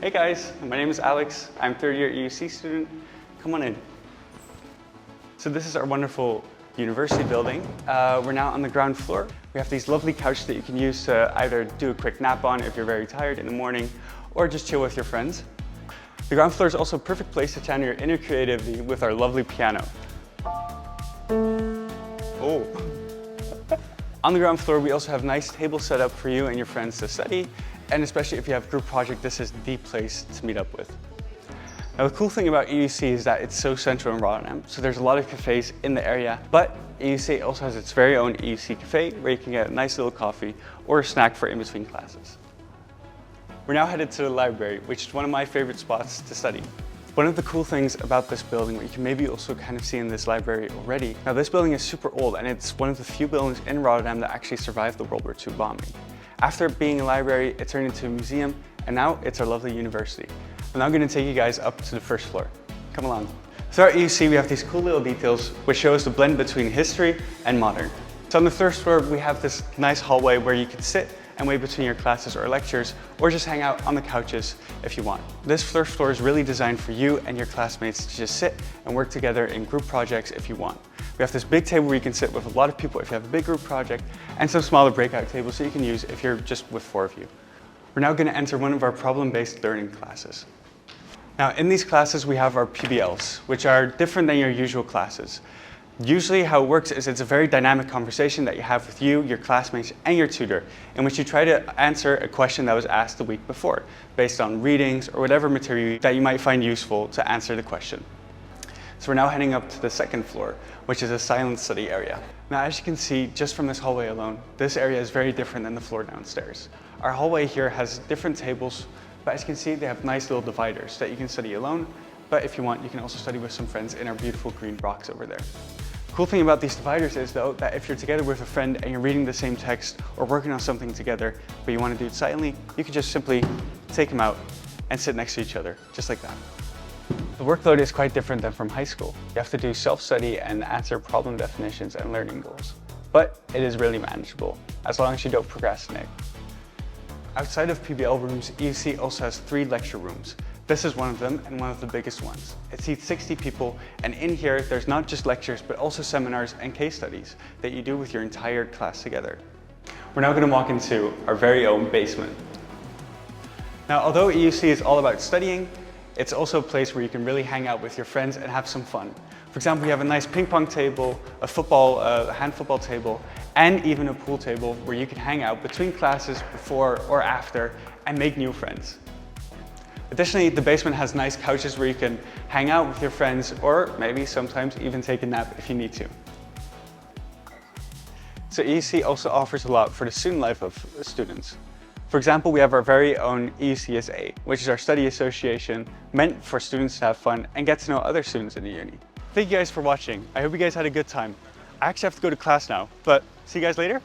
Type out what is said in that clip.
Hey guys, my name is Alex. I'm third year EUC student. Come on in. So this is our wonderful university building. We're now on the ground floor. We have these lovely couches that you can use to either do a quick nap on if you're very tired in the morning, or just chill with your friends. The ground floor is also a perfect place to channel your inner creativity with our lovely piano. Oh. On the ground floor, we also have nice tables set up for you and your friends to study, and especially if you have a group project, this is the place to meet up with. Now, the cool thing about EUC is that it's so central in Rotterdam, so there's a lot of cafes in the area, but EUC also has its very own EUC cafe where you can get a nice little coffee or a snack for in between classes. We're now headed to the library, which is one of my favorite spots to study. One of the cool things about this building, what you can maybe also kind of see in this library already, now this building is super old and it's one of the few buildings in Rotterdam that actually survived the World War II bombing. After being a library, it turned into a museum, and now it's our lovely university. I'm now going to take you guys up to the first floor. Come along. Throughout EUC, we have these cool little details which show us the blend between history and modern. So on the first floor, we have this nice hallway where you can sit and wait between your classes or lectures, or just hang out on the couches if you want. This first floor is really designed for you and your classmates to just sit and work together in group projects if you want. We have this big table where you can sit with a lot of people if you have a big group project, and some smaller breakout tables that you can use if you're just with 4 of you. We're now going to enter one of our problem-based learning classes. Now, in these classes, we have our PBLs, which are different than your usual classes. Usually how it works is it's a very dynamic conversation that you have with you, your classmates, and your tutor, in which you try to answer a question that was asked the week before, based on readings or whatever material that you might find useful to answer the question. So we're now heading up to the second floor, which is a silent study area. Now, as you can see, just from this hallway alone, this area is very different than the floor downstairs. Our hallway here has different tables, but as you can see, they have nice little dividers that you can study alone, but if you want, you can also study with some friends in our beautiful green box over there. The cool thing about these dividers is, though, that if you're together with a friend and you're reading the same text or working on something together, but you want to do it silently, you can just simply take them out and sit next to each other, just like that. The workload is quite different than from high school. You have to do self-study and answer problem definitions and learning goals. But it is really manageable, as long as you don't procrastinate. Outside of PBL rooms, EUC also has 3 lecture rooms. This is one of them, and one of the biggest ones. It seats 60 people, and in here there's not just lectures, but also seminars and case studies that you do with your entire class together. We're now going to walk into our very own basement. Now, although EUC is all about studying, it's also a place where you can really hang out with your friends and have some fun. For example, we have a nice ping pong table, a hand football table, and even a pool table where you can hang out between classes before or after and make new friends. Additionally, the basement has nice couches where you can hang out with your friends, or maybe sometimes even take a nap if you need to. So EUC also offers a lot for the student life of students. For example, we have our very own EUCSA, which is our study association meant for students to have fun and get to know other students in the uni. Thank you guys for watching. I hope you guys had a good time. I actually have to go to class now, but see you guys later.